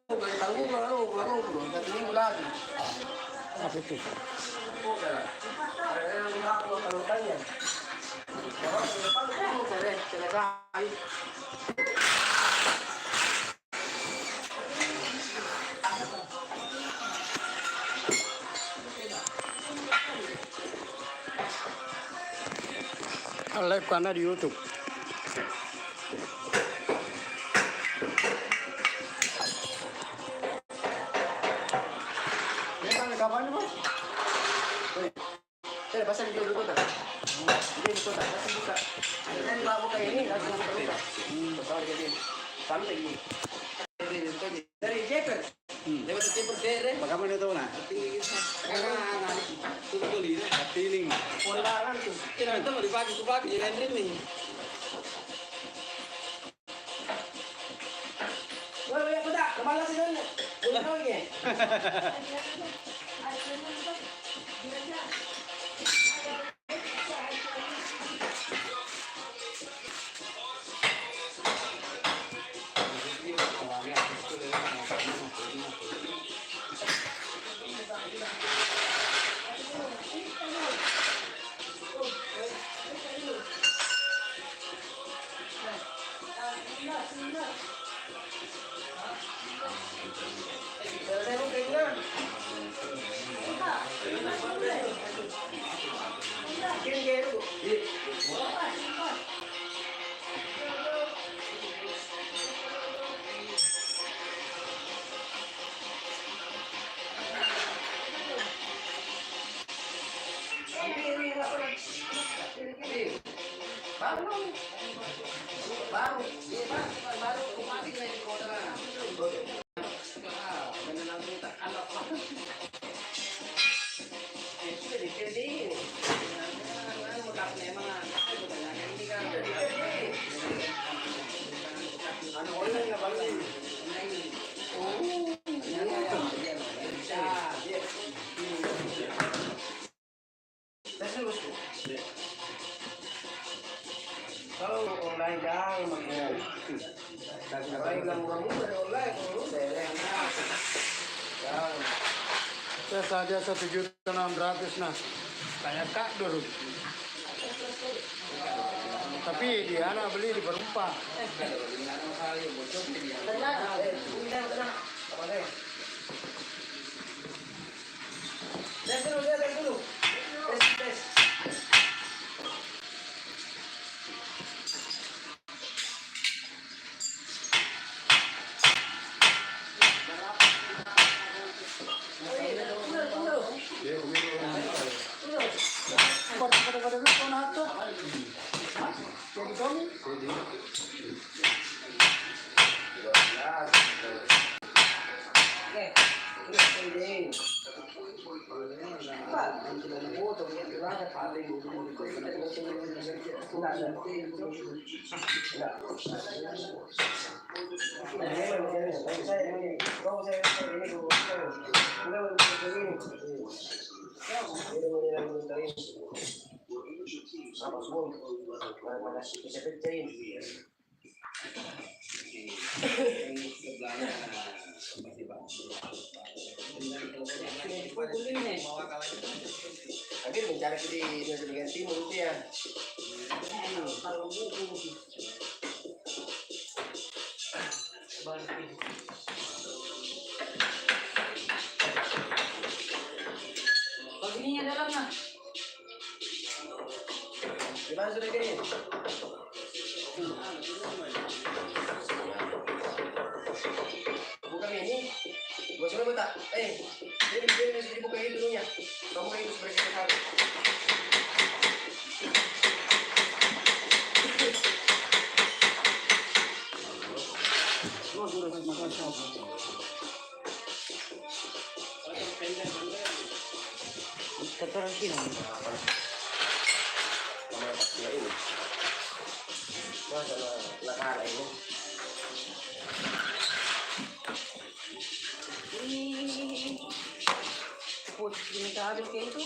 tanggung lalu, 1 minggu lagi. Apa itu? Ada yang aku kalau tanya. Selesai. Live karena di YouTube. Ini kapan Bos? Pasang dia dulu tak? Dia itu tak pasang buka. Ini labu kayak ini langsung buka. Betul jadi sampai ini. Dari jaket. Lewat timur dere. Bagaimana itu nah? Tutup ini. Feeling. Polangan tuh. Kita itu mau dibagi jadi ini. Woi, udah, kemana sih kan? Udah lagi. Kalau online jangan makanya. Kalau yang murah-murah online, Saya saja 1.600.000 nah. Tanya Kak dulu. Tapi dia anak beli di Perumpa. Tes dulu. Tes. Pada kau nak tu? Jadi kami? Akhir mencari di Indonesia bagian timur itu ya. Begininya dalam nah. Gimana sudah gini? Bukan ini. Gua coba buka. Dia mesti dibuka itu dulunya. Kamu itu sebagai sekali. Terus sini. Lakar ini. Putih ini kabel kayak itu.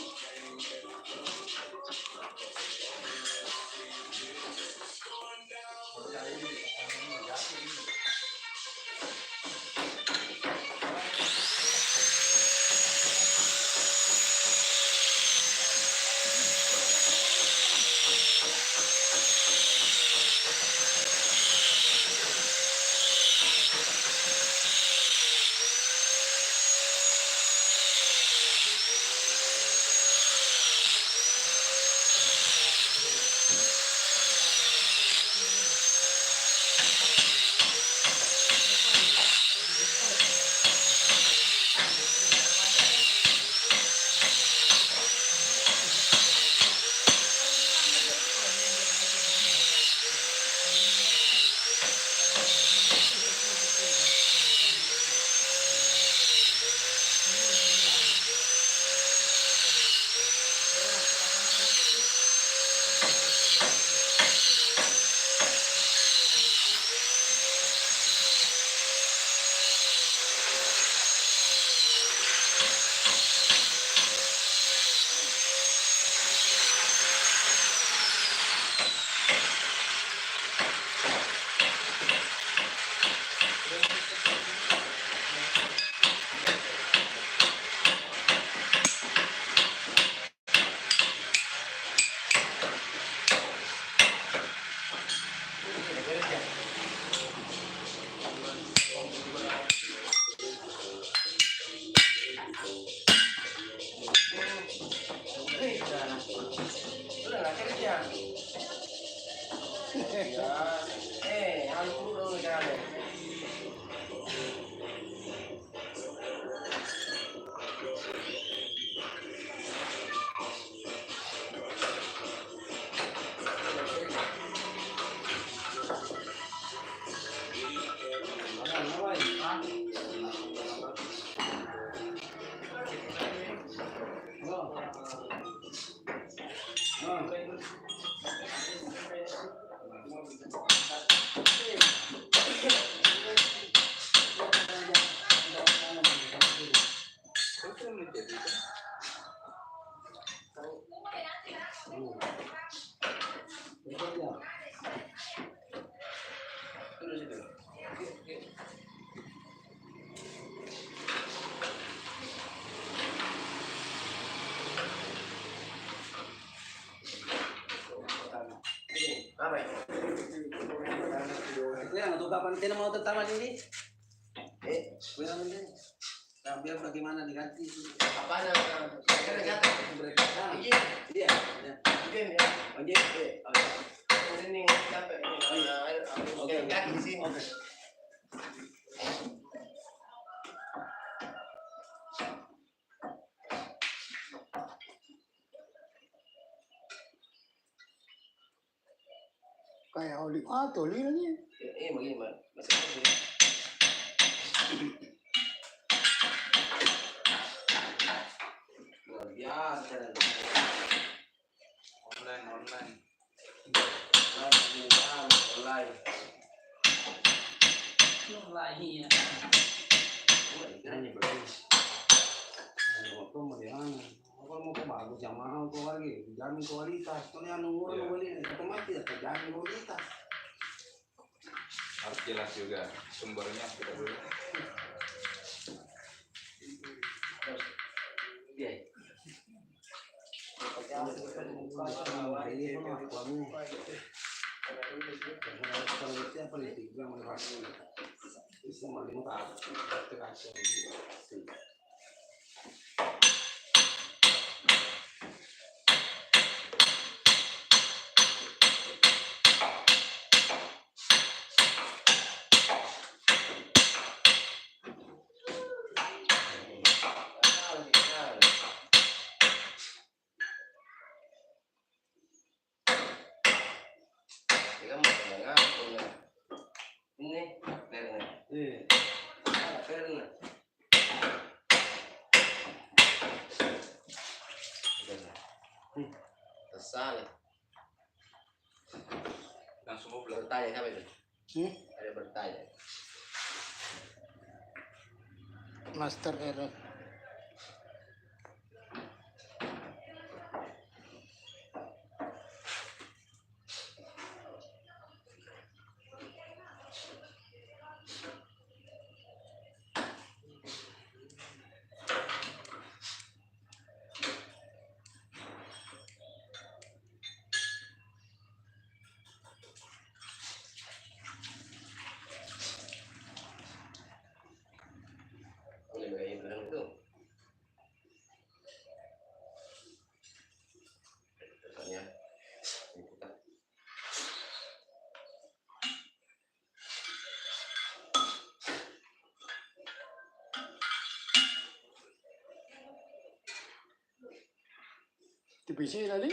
kapan kita mau tertawa ini? Kuya naman din. Biar bagaimana diganti? Apa na? Kaya gata. Iya. Iya. Iya ya. Oh iya. Ini siapa ini? Oke, kaki di sini. Kayak oli. Oli lagi. Begini, masih ada. Luar biasa. Online. Online. Lahinya. Ini bagus. Waktu mana? Kalau mau bagus yang mahal kau lagi, jamin kualitas. Kalau yang murah beli, otomatis terjamin kualitas. Harus jelas juga sumbernya kita dulu. Iya. Ini, benar. Iya. Benar. Kesal. Langsung ngobrol. Bertanya siapa itu? Hmm? Ada bertanya. Master error. Itu. Tanya. Di PC tadi?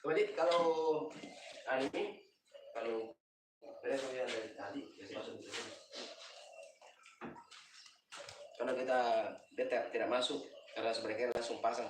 Kemudian kalau ini kalau beres yang dari tadi ya masuk ke sini. Karena dia tidak masuk karena sebenarnya langsung pasang.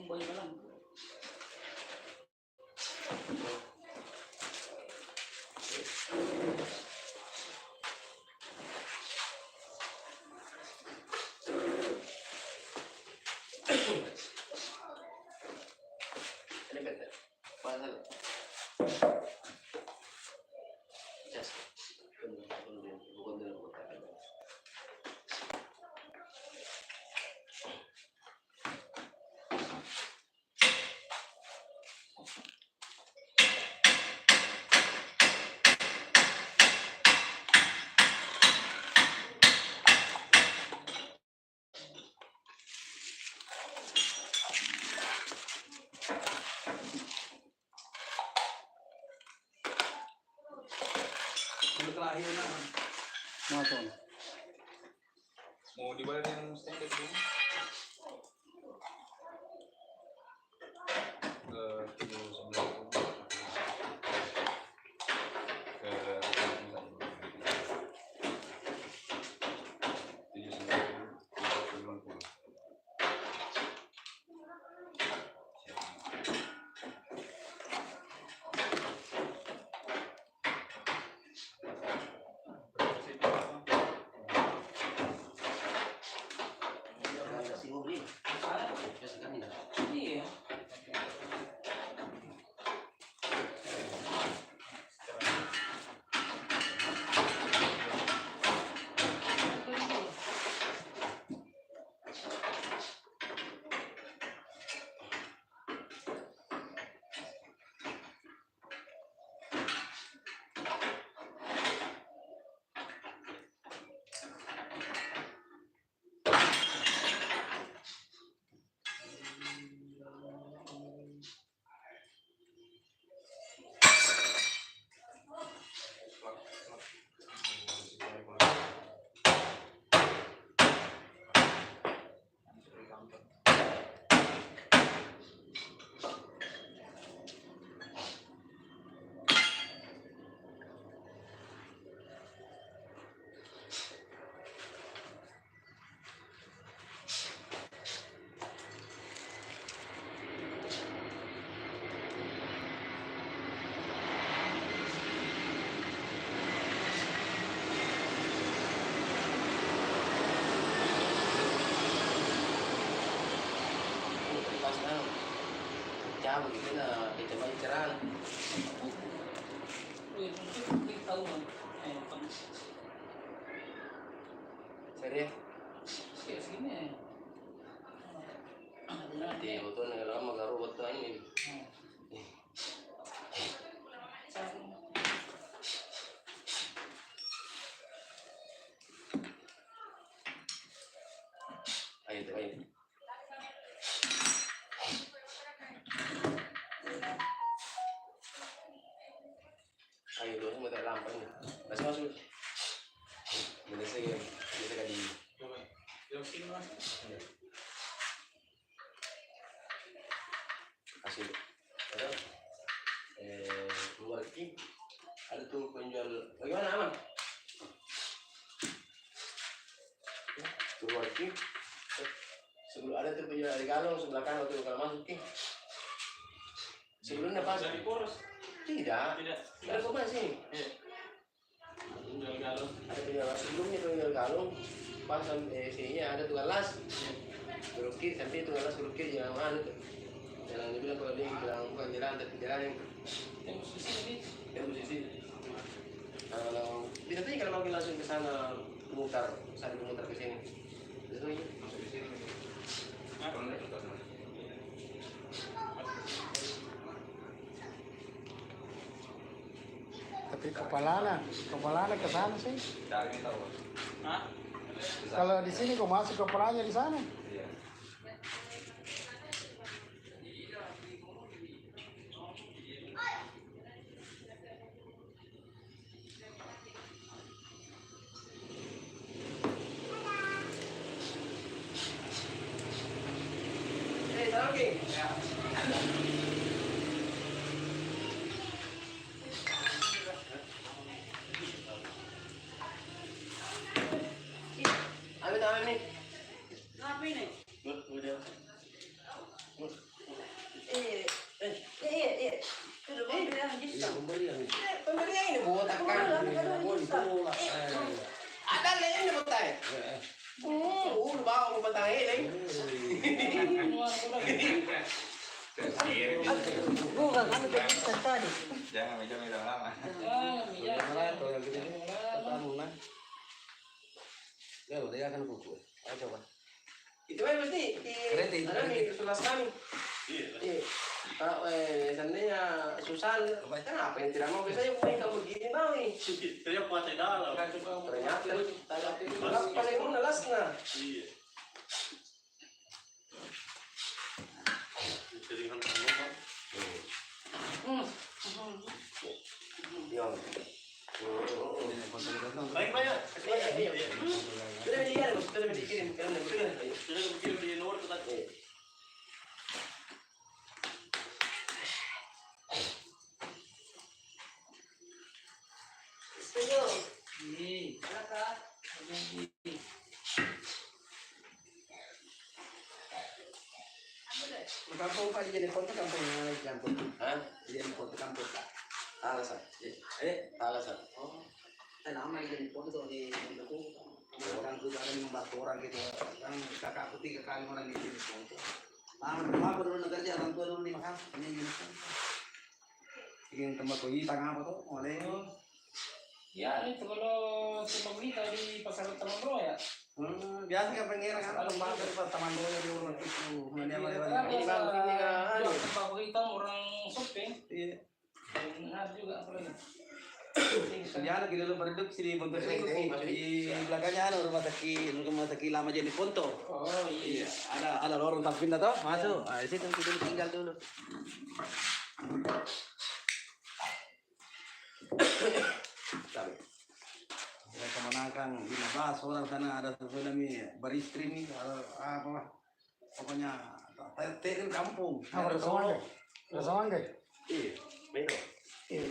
Boleh malam. Ini betul. Pasal. Just. Bukan dulu. lahir na. Mga tol. Mau dibayar yang standar dulu. Ke 711. Ke 790. Kasih mobil. Kasih kami dah. Iya. Pas na. Jauh gitu na. Kita main cerah. Serius? Nanti betul nih lama garu betul ini. Ayo tuh ayo. Ayo dulu mau tak lampu ini. Masuk masuk. Bisa kadi. Kasih. Ada. Keluar lagi. Ada tuh penjual. Bagaimana aman? Keluar lagi. Sebelum ada tuh penjual di kalung sebelah kanan waktu kalau masuk ki. Sebelumnya pas. Tidak. Ada kemana sini? Jual galon. Ada penjual sebelumnya penjual kalung. Pas sampai sininya ada tukang las. Belok kiri sampai tukang las belok kiri jalan mana tuh? Jalan dia bilang kalau dia bilang bukan jalan tapi jalan yang posisi. Bisa tanya kalau mau langsung ke sana memutar ke sini. Terus lagi. Masuk di sini. Kalau enggak juga sama. Tapi kepalanya ke sana sih. Cari tahu. Hah? Kalau di sini kok masuk kepalanya di sana. Iya. Salam King. Ambil tangan nih. Ngapain nih? Udah. Pembelian ini buat akan. Ada lain ini buat tay. Udah bawa buat tay lain. Bukan, kami begitu tadi. Jangan meja lama. Dia akan kuku. Ayo coba. Itu aja pasti di mana nih kesulas kami. Iya. Kalau seandainya susah, kenapa yang tidak mau biasanya main kamu begini mau nih? Saya kuat dalam. Ternyata las paling mana lasnya? Iya. Jadi kan Diam. Senyum. Iya. Silakan. Kampung Pak jadi foto kampung yang kampung. Hah? Jadi foto kampung Pak. Alasan. Alasan. Oh, lama jadi foto di kampung. Orang tuh ada yang membantu orang gitu. Kan kakakku 3 kali orang di sini foto. Lama dulu kerja orang tua dulu di Makam. Ini gini. Bikin tempat hitam apa tuh? Mulai. Ya, itu kalau cuma beli di pasar Taman Roa ya. Biasa kan pengen kan tempat dari teman doya di urut itu. Dia Iya, mana Ini kan ini kan. Jual tempat hitam orang shopping. Iya. Benar juga apalagi. Sejarah kita dulu produksi di bentuk di belakangnya ada rumah sakit lama jadi Ponto. Oh iya. Ada lorong tak pindah toh masuk. Ah di situ kita tinggal dulu. Tapi saya kemenangkan 15 orang sana ada sesudah nih beristri nih apa pokoknya terin kampung. Ada Solo. Ada Solo. Iya. Betul. Iya.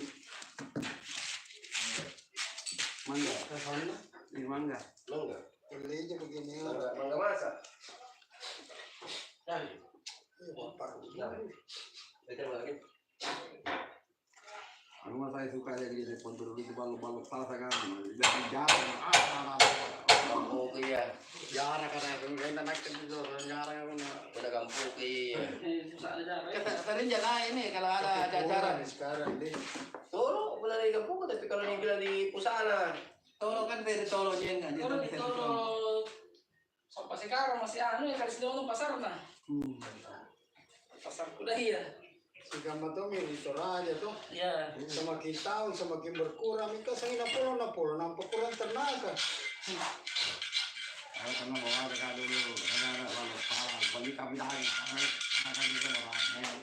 Mangga. Ini mangga. Mangga. Beli aja begini. Mangga masak. Dan. Betul lagi. Rumah saya suka aja di Ponto dulu itu balok-balok salsa kan. Jadi jarang. Kampung iya. Jarang karena kita naik itu jarang kan. Udah kampung iya. Susah ada jarak. Sering jalan ini kalau ada acara. Sekarang deh. Toro benar di kampung tapi kalau yang bilang di pusana. Tolo kan dari Tolo jeng aja. Kalau di Tolo sampai sekarang masih ya kali sedang pasar nah. Pasar kuda iya. Sigama tuh militor aja tuh. Iya. Semakin tahun semakin berkurang. Ika sangin napolo nampak kurang tenaga. Kalau sama bawa mereka dulu ada balok salah. Bagi kami dah akan juga orang.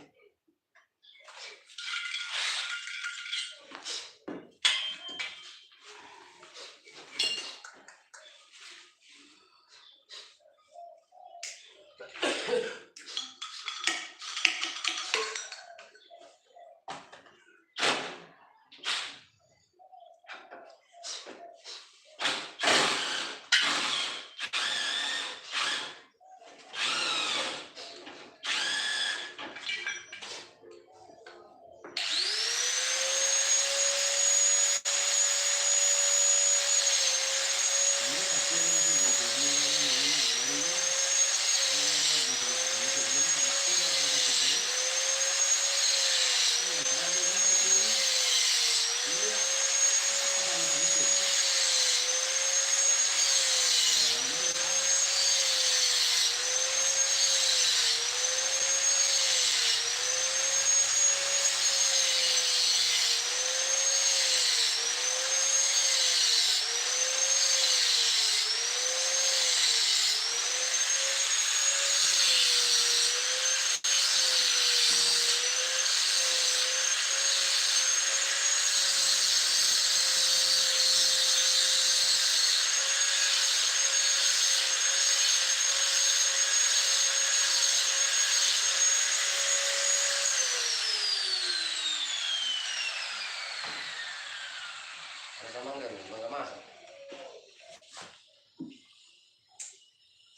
Mangga masak.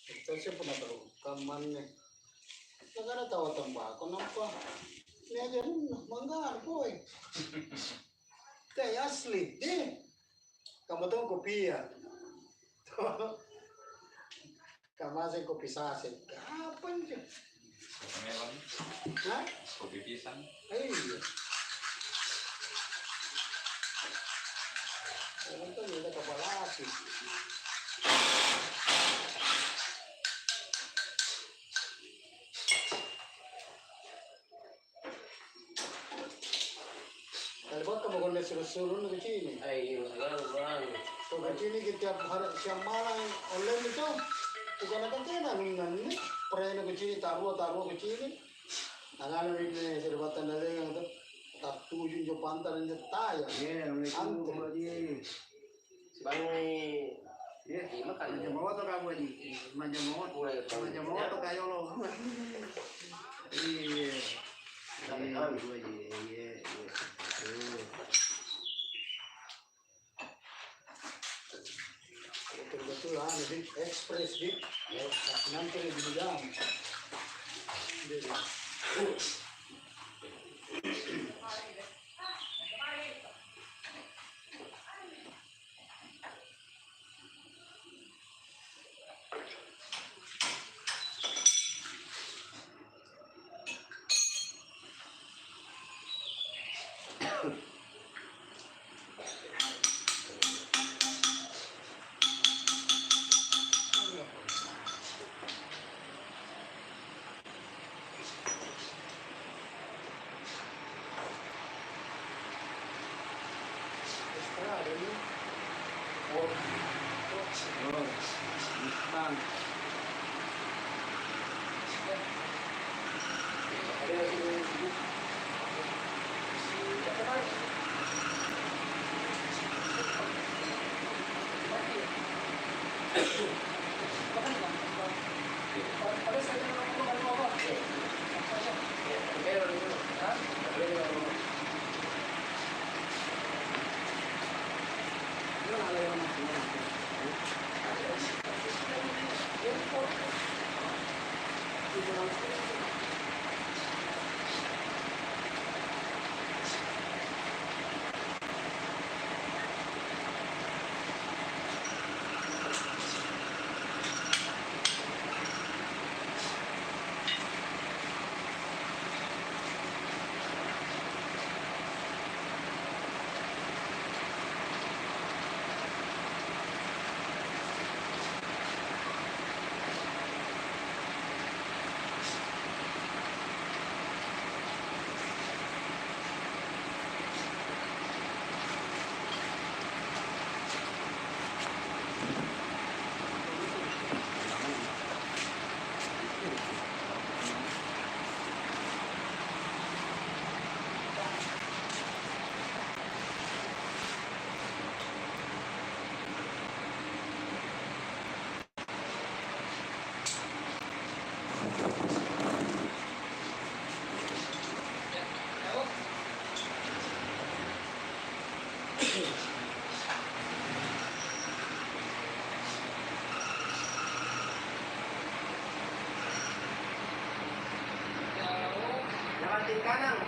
Ito siya pun tahu kamannya. Nagana tahu tembakau nampak. Ini aja manggar boy. Teh asli deh. Kamu tahu kopi ya? Kamu kopi saset. Kapan sih? Memang Hah? kopi pisang. Iya. Itu ada kepala api. Kalau kamu kalau suruh-suruh ke sini, Ayo sekarang. so ke sini kita hari siang malam online itu, bukan apa kena nih, pernah ke sini taruh ke sini, tangan ini serbatan dari yang itu, tak tujuh jo pantai dan tayar. Iya, Assalamualaikum Haji. Bangun. Iya, Iya makan. manja moto kamu ini. Manja moto. Manja moto kayo lo. Express beef. Nanti dibilang.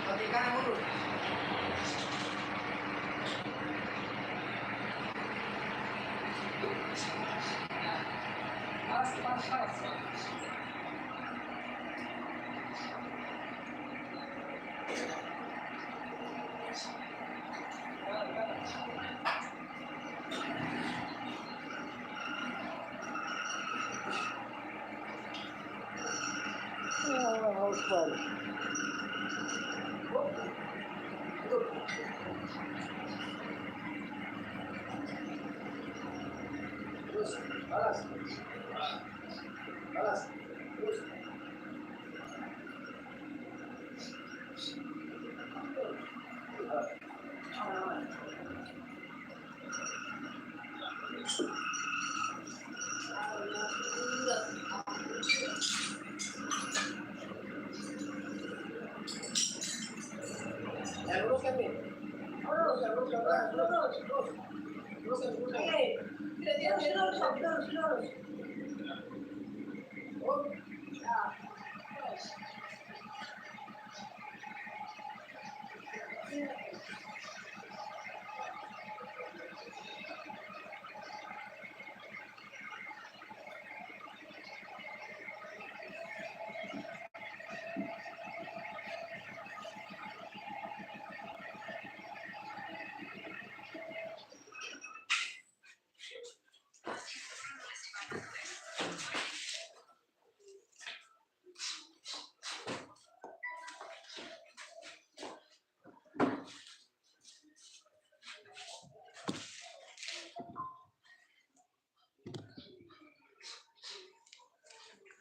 Pating kanan mundur. Terus, balas. Balas. Terus. Ya, luruskan nih. Luruskan, lurus. Luruskan. Tidak. Oh.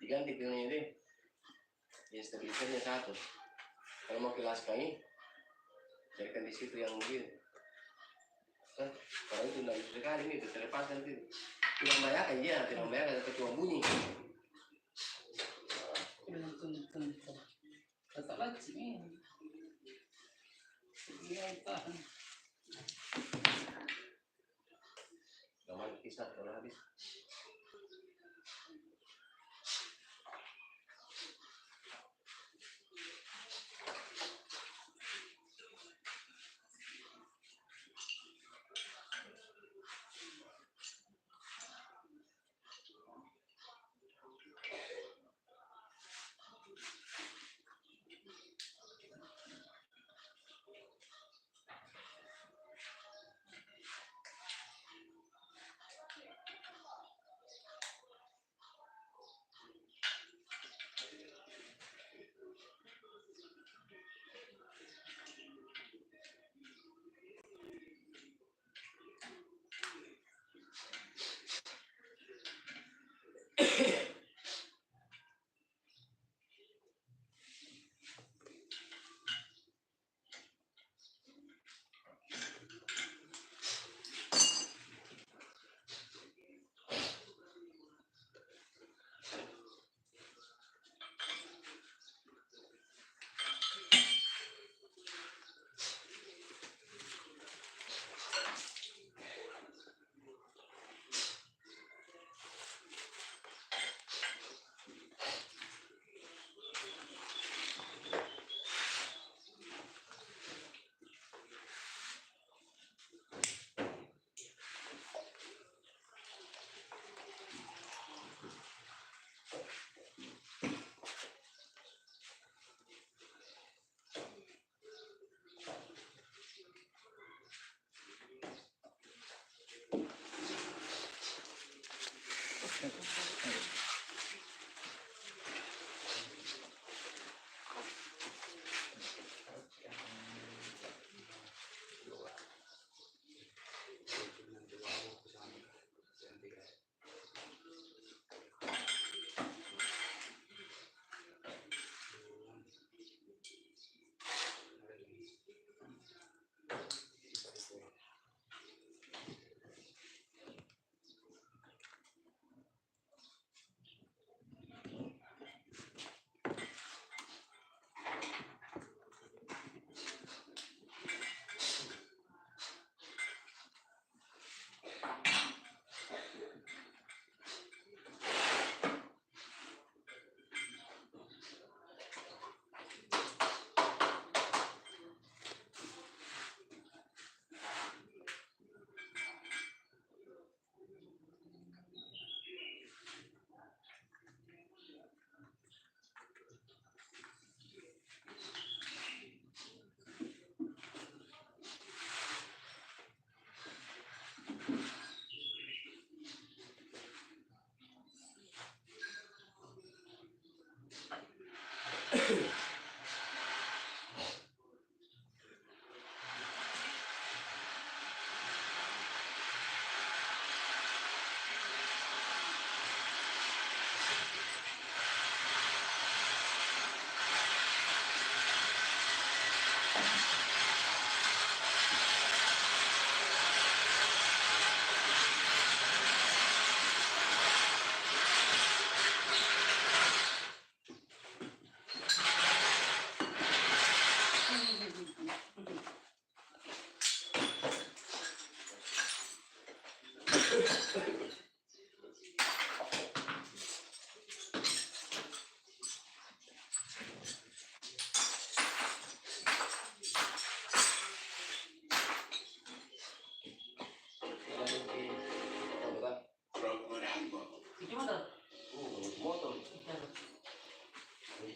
Diganti pilihnya ini. Ya stabilisernya satu. Kalau mau kelas ini, carikan di situ yang begini. Kalau itu tidak bisa sekali ini, itu terlepas nanti. Tidak membayarkan dia, tidak membayarkan, tapi cuma bunyi. Katakan sini. Gaman kisah kalau habis.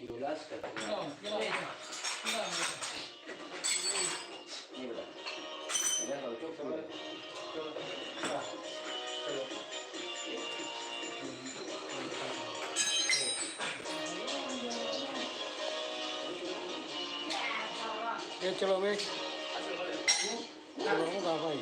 Dulas, kata No, ginawa ito. Ginawa ito. Ini udah. Ini kalau cukup. Eh, chalo me. Chalo mo kakay.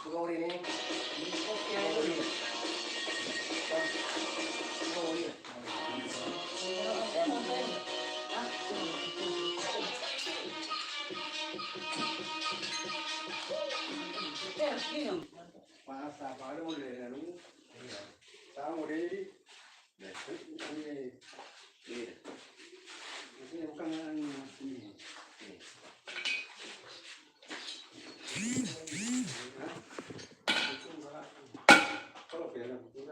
Bukan urin ini. Masa apa ada model yang lu? Tahu model ini? Ini bukan yang ini. Kalau bela betul.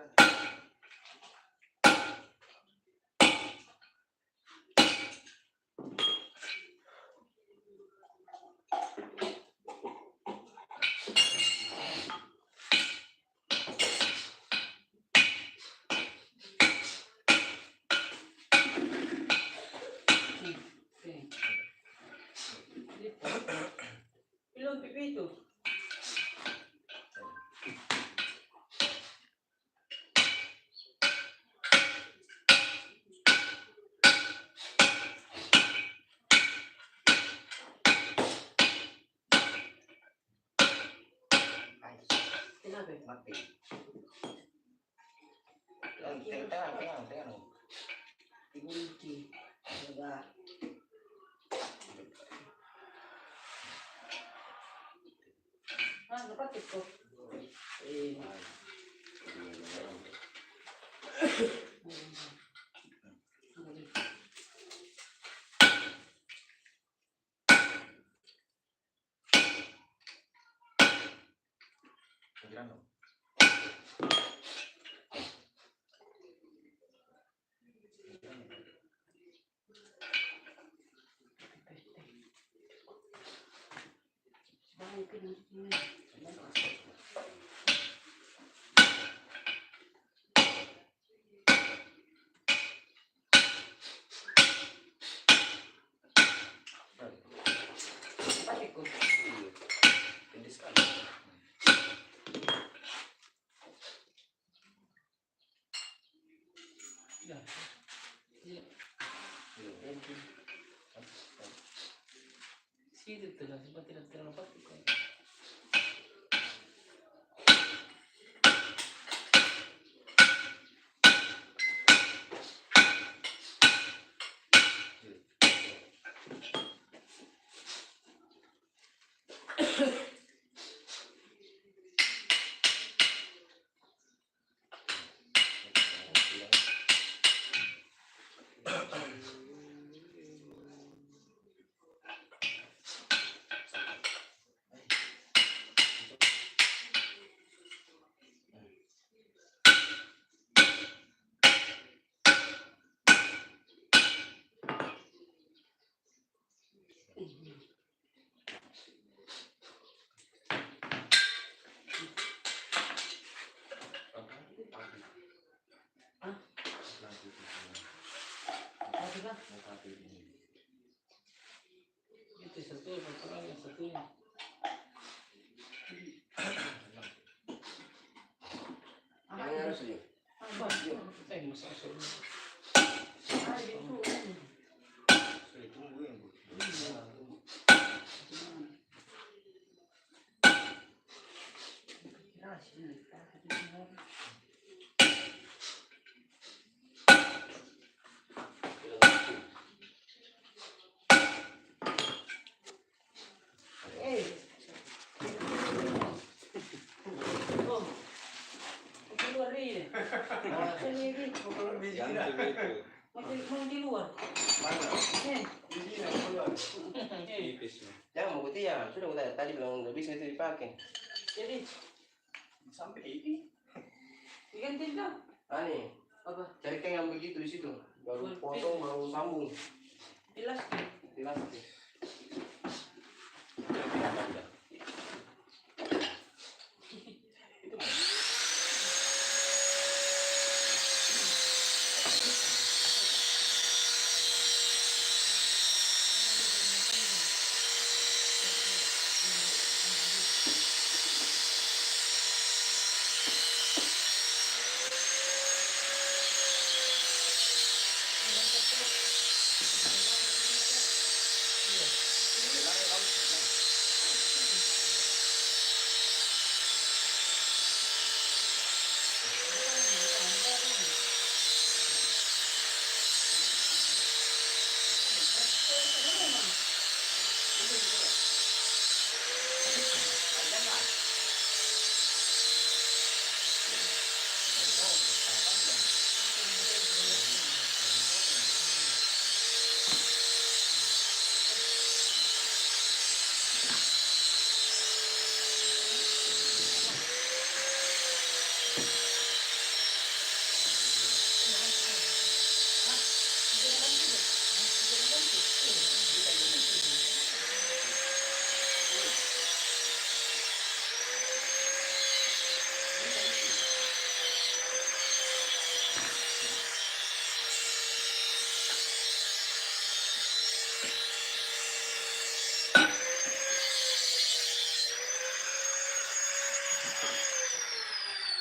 Ilang pipito? Sinabi? Mati. Tinggi. Diba? Ah, dapat ito. Eh. Sino ito na? Diba tinagtira ng pati ko? Diba? Ito satu, parang yung satu yun. Yang harus ini. Apa? Ay, masasok. Ay, dito. Eh. Oh. Keluar rin. Sendiri. Mau di luar. Mana? Eh. Di sini keluar. iya, sudah aku tadi bilang nggak bisa itu dipakai. Jadi Sampai ini. diganti dong. Ani, Apa? cari kayak yang begitu di situ. Baru potong, baru sambung. Jelas. Jelas.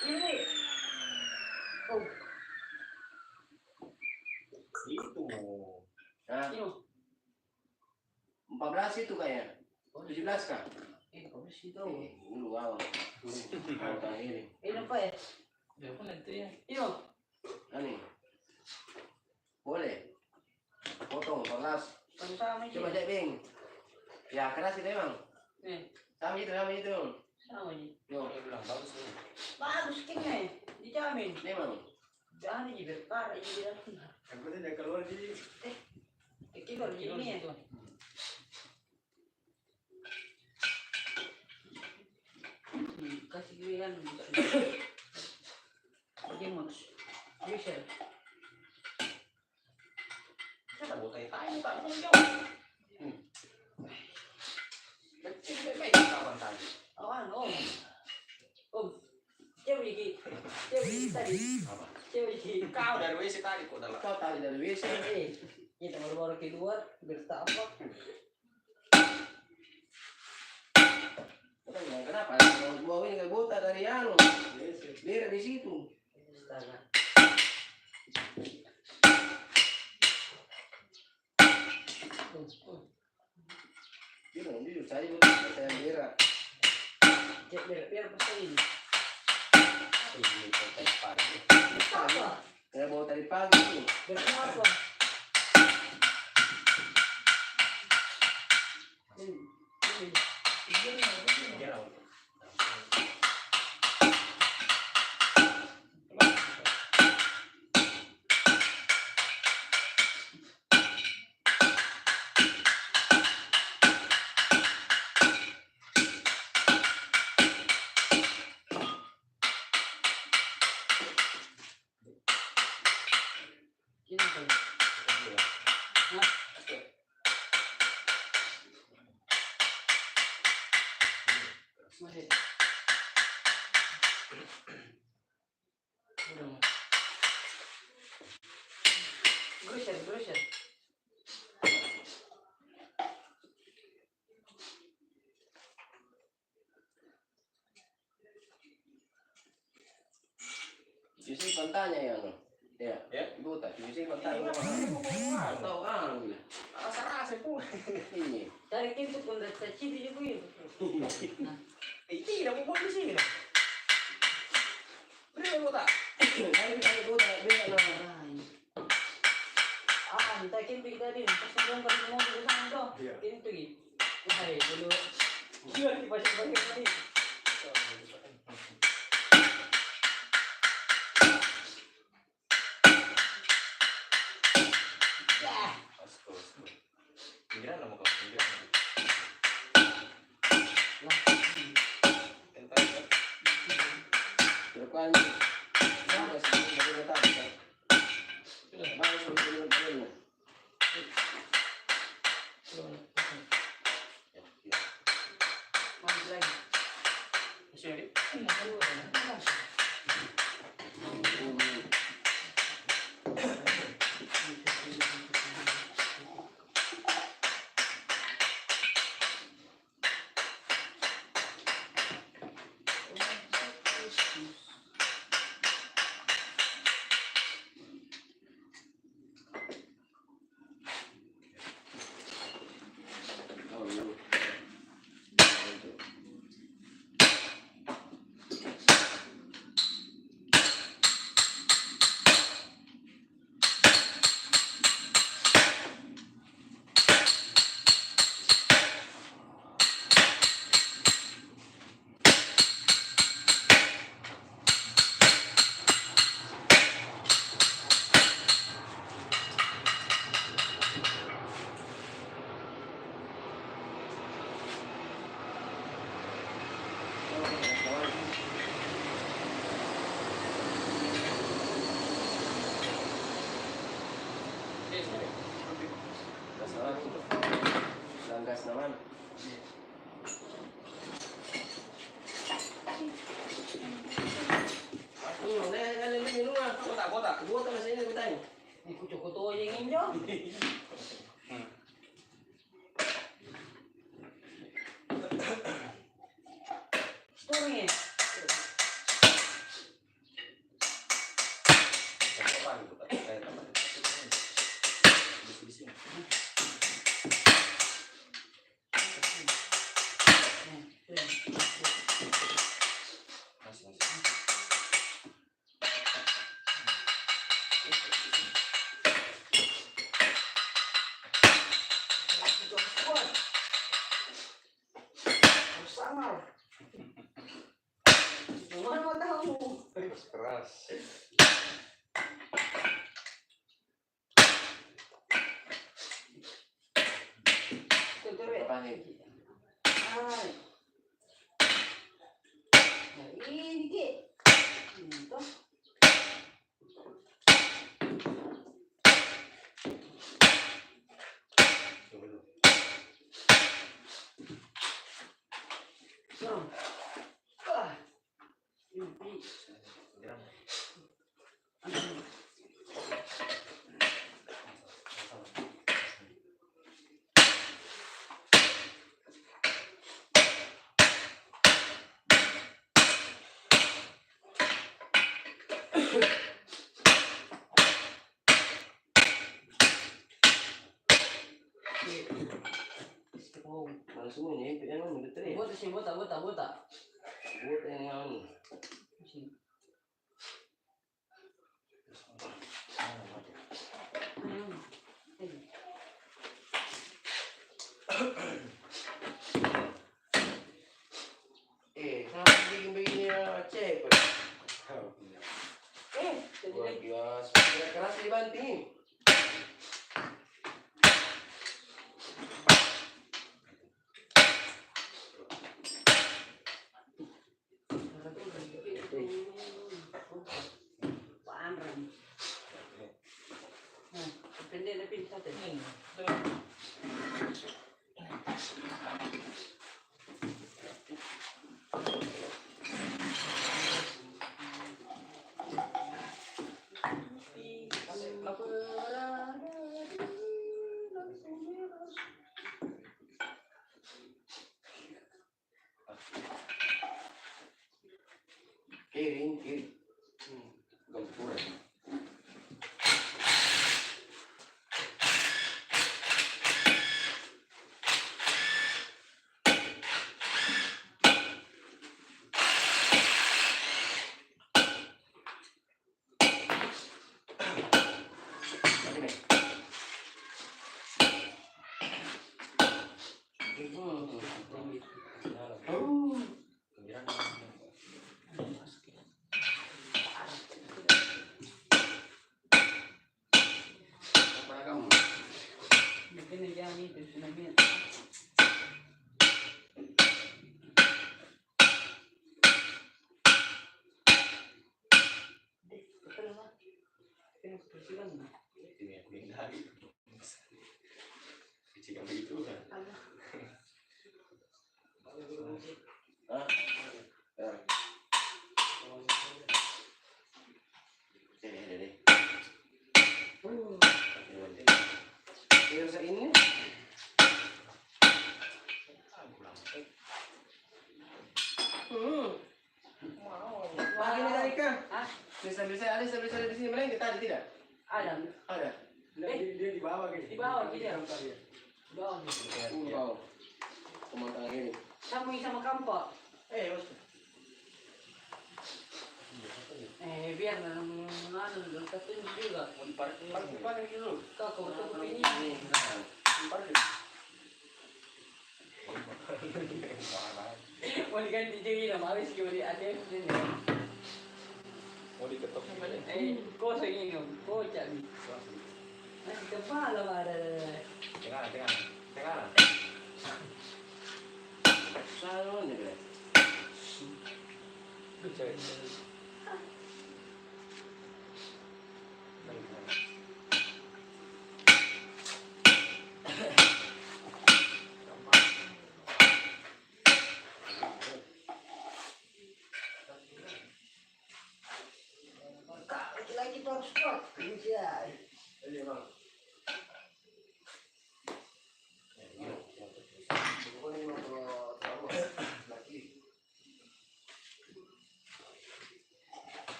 Ini. Oh, Itu. Nah, ini. 14 itu kayaknya. 17 kah? Kamu sih Oh, tahu. dulu awal. Awal tahun ini. Ini apa ya? Ya pun itu ya. Ini. Ani, boleh. Potong 14. Sama-sama aja. Coba cek Bing. Ya keras itu emang. Nih, Sama itu. sama aja. Yo, Dia bilang bagus nih. Bagus kayaknya. Dijamin. memang. Jangan aja berkar aja di dalam. Yang penting dia keluar di. Kilo ini ya. Kasih giliran. Bagaimana? Bisa. Kita buat tanya tak menjawab. Kecil baik kawan tadi. Awan, Om. Cewek tadi. Apa? Cewek Kau dari WC tadi kok dalam. Kau tadi dari WC. Kita baru-baru keluar bertapak. Bukan bilang kenapa? Kalau bawa ini kayak botak dari anu. Biar di situ. Astaga. Dia bilang jujur saja botak saya berak. Biar pasal ini. Ini kota pagi. Apa? Saya bawa tadi pagi tuh. Berapa? Ya. Masih. Grusher. Cuci kontanya ya no. Ya. Ya. Botak. Cuci kontanya. Ini Tahu anu. rasa-rasa pun. Ini. Dari pintu pun dah cipi juga itu. Tidak mau buat di sini. Beri kota. Saya botak biar no. Entah pintu kita din. Pasal dong kalau mau ke sana dong. Iya. Pintu gitu. Hai, dulu. Iya, di pasal tadi. Pinggiran lah mau ke pinggiran. kan bagus baru tahu kan bagus baru Masih lagi. Masih ada? gas naman. Kota na sa inyo tayo. Kucu-kutu yang injo. Story. Keras. Semua ni, yang mana betul ya? Buat sih, buat. Buat yang mana? Kenapa bikin cek? Luar biasa, keras dibanting. Depende lebih satu. Kiri. Gampuran. Depende ya mi funcionamiento. Silang. Jika begitu kan. Ah. Ya. Ini. Yang ini. Pagi nih tadi kan? Bisa ada di sini mana kita ada tidak? Ada. Dia di bawah gitu. Di bawah gitu ya? Di Di bawah gitu. Di bawah. Pemandangan ini. Sama kampak. Mas. Biar anu deketin juga. Parkir dulu. Kau tutup ini. Parkir. Mau diganti jadi nama habis juga di ATM sini. Mau diketok gimana? Kau ingin kau cari. Nanti kepala ada. Tengah. Salon ya. Lagi sport. Bisa. Ini bang.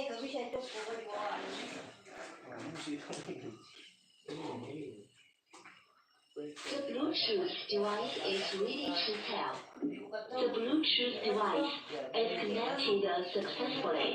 Kau bisa itu kau di bawah. The Bluetooth device is ready to pair. The Bluetooth device is connected successfully.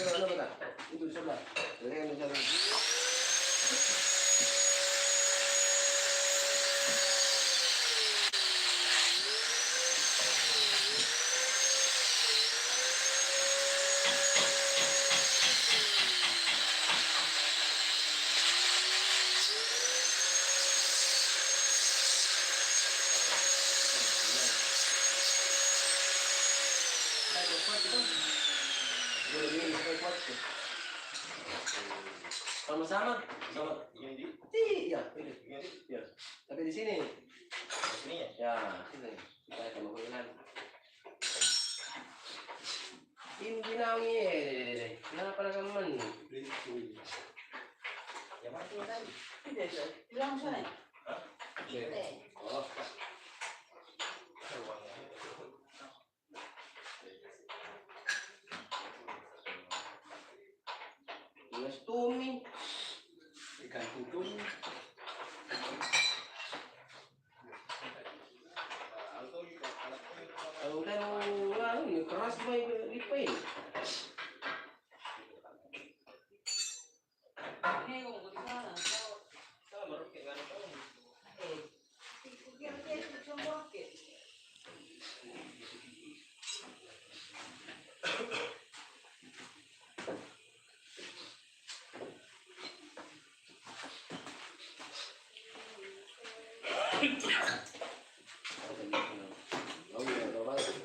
ano ba ta? Ito sa ba? Lagyan mo siya. Sama-sama, sama. Iya, iya. Tapi di sini. Sini ya? Ya, sini. Kita akan menggunakan. Ini ginawi eh. Kenapa lah kamu? Ya mati tadi. Bilang sana. Oh. Mas Tumi. Ikan tutung. Ang ano, keras ba ipain? Ini kung di sana. Kira-kira itu bakit?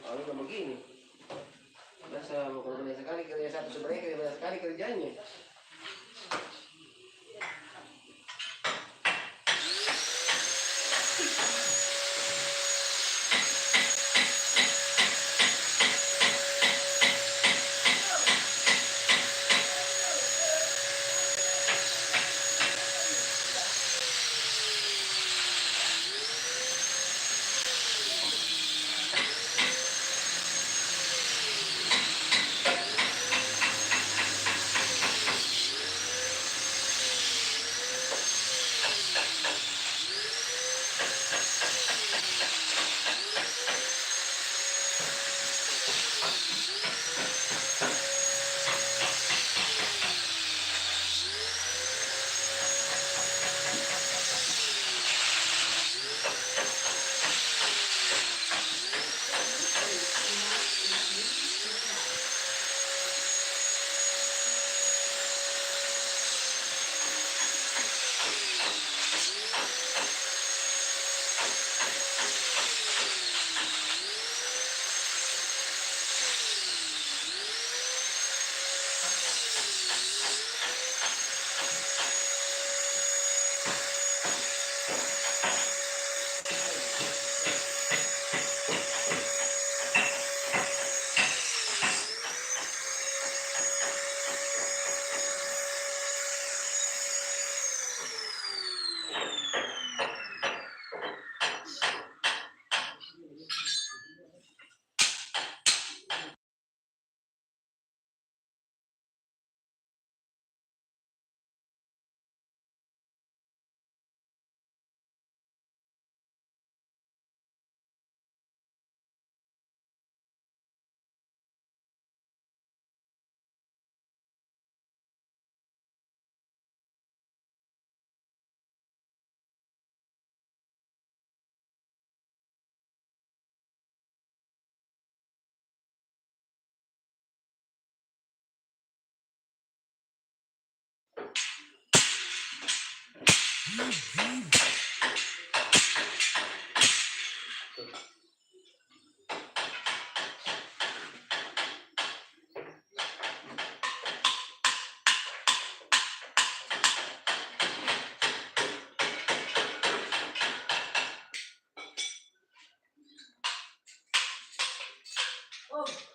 Kalau nggak begini, biasa kalau banyak sekali kerja satu sebenarnya banyak sekali kerjanya.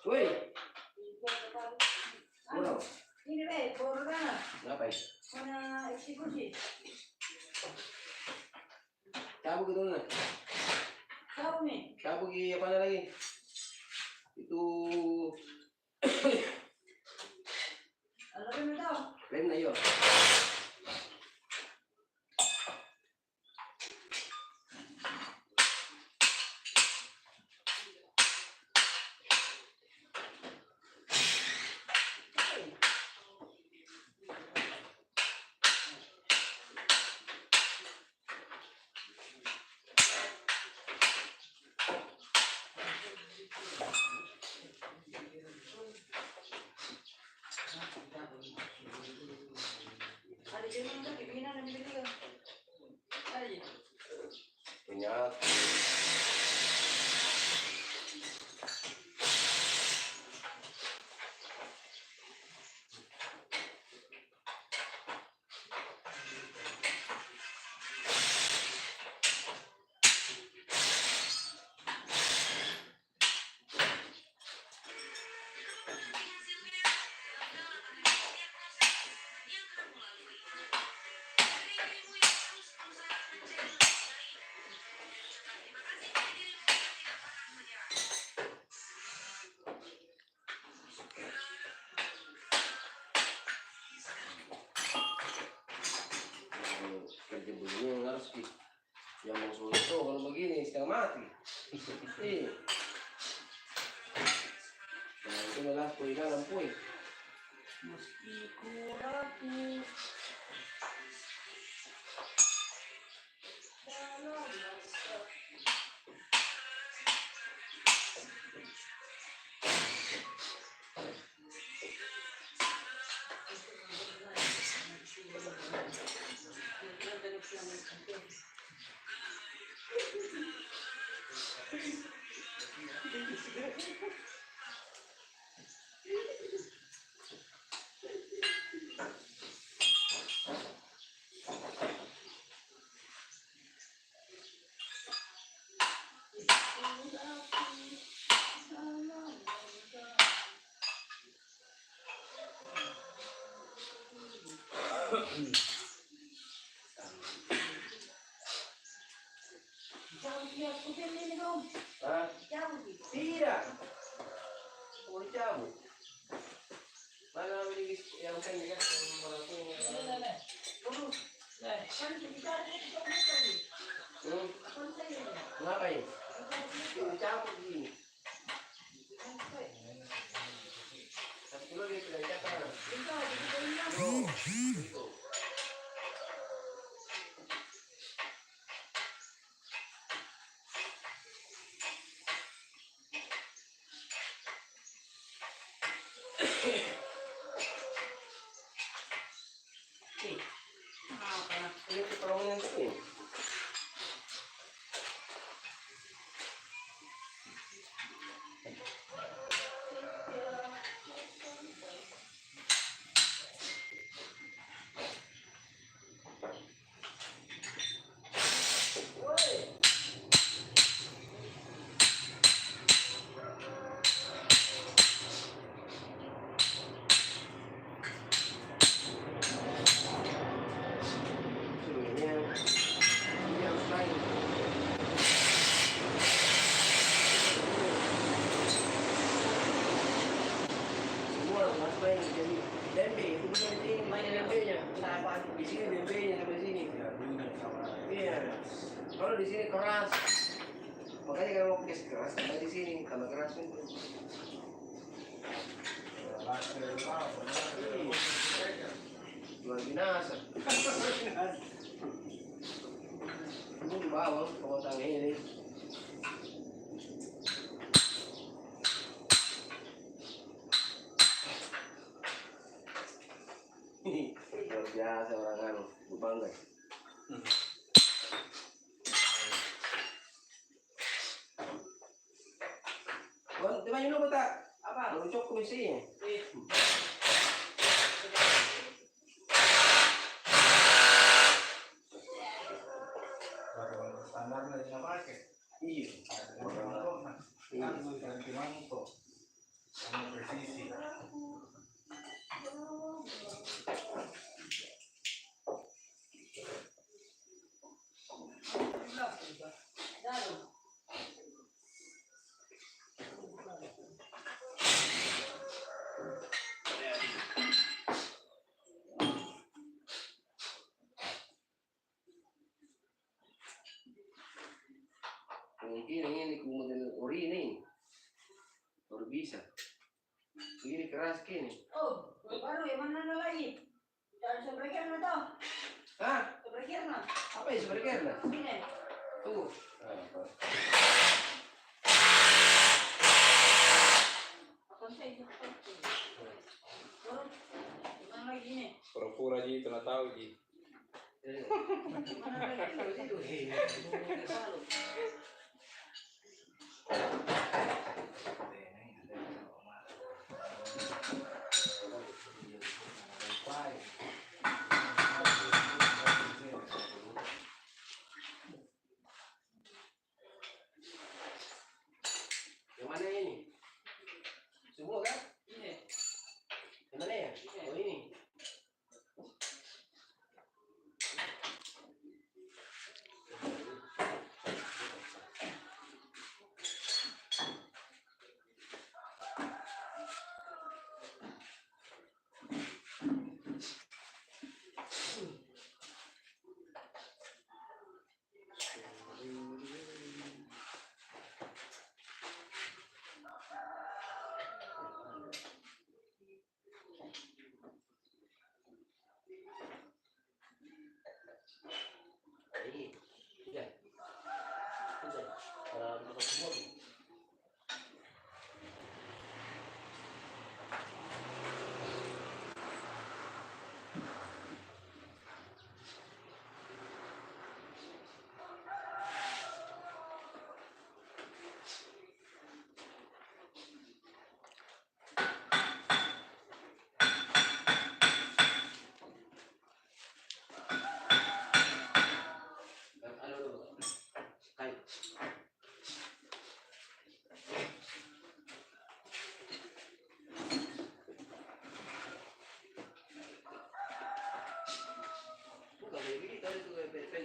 Woi, Ano? Ini be, puro na. ngapain? Mana eksekusi. Cabut gitu na. Tahu nih. Cabut apa na lagi? Itu Alam mo daw. rem na yun. Punya. Kerja begini harus di yang mau suruh itu kalau begini setengah mati. Iya. Nah itu adalah kuliah lampu. Mestiku ragu dalam rasa. Hah? Tidak. Mau dicabut. Mana beli yang pendek yang melakukan ngapain? Dicabut gini. Tapi lo dia tidak cakap. Itu. Ini permainan ini. Di sini bebeknya sampai sini. Iya. Kalau di sini keras. Makanya kalau mau kes keras, sampai di sini tambah keras itu. Luar binasa. Ini di bawah pemotongnya ini. Luar biasa orang anu, bangga. Wah, di mana lu tak? Apa? Luncuk komisinya. Standarnya yang pakai. Iya. Ganti manto. Sama presisi. Mungkin ini kemudian ori ini baru bisa. Ini keras kini. Oh, baru yang mana ada lagi? Jangan sebreker na to. Hah? Sebreker na. Apa ya sebenarnya? Ini. Tunggu. Apa sih itu? Baru. Yang lagi ini. Pura-pura ji, itu tahu ji. Yang mana ini? Semua kan? Iya. Yang mana ya? Oh ini. Ini. Ya. Sudah. Dapat semua. Kayu. Bukan kayak gini tadi tuh kayak pendek.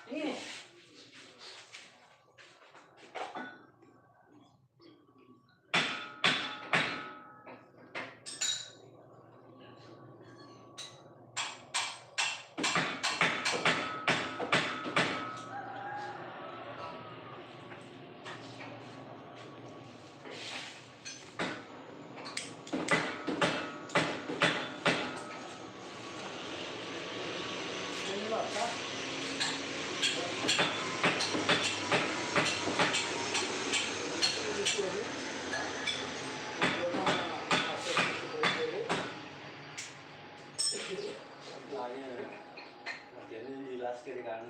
Ini. Ini lah, Kak. Ini sini. Bagaimana akses seperti ini? Jadi jelas kiri kanan.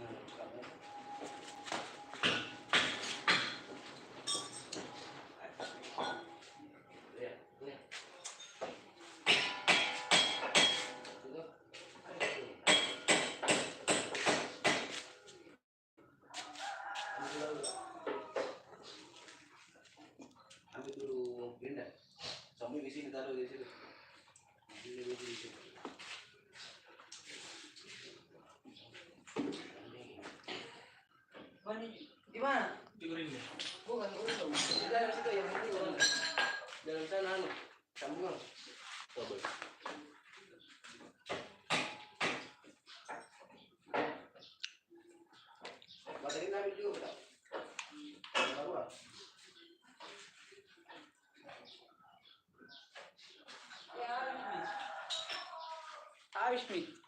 Ya, ya. Itu. Ambil dulu pindah. Sambil di sini taruh di situ. Di situ. Di mana? Bukan urusan. Di dalam situ yang penting orang. Dalam sana anu sambungan. Coba. Materi nabi juga betul. Baru. Habis, Mit.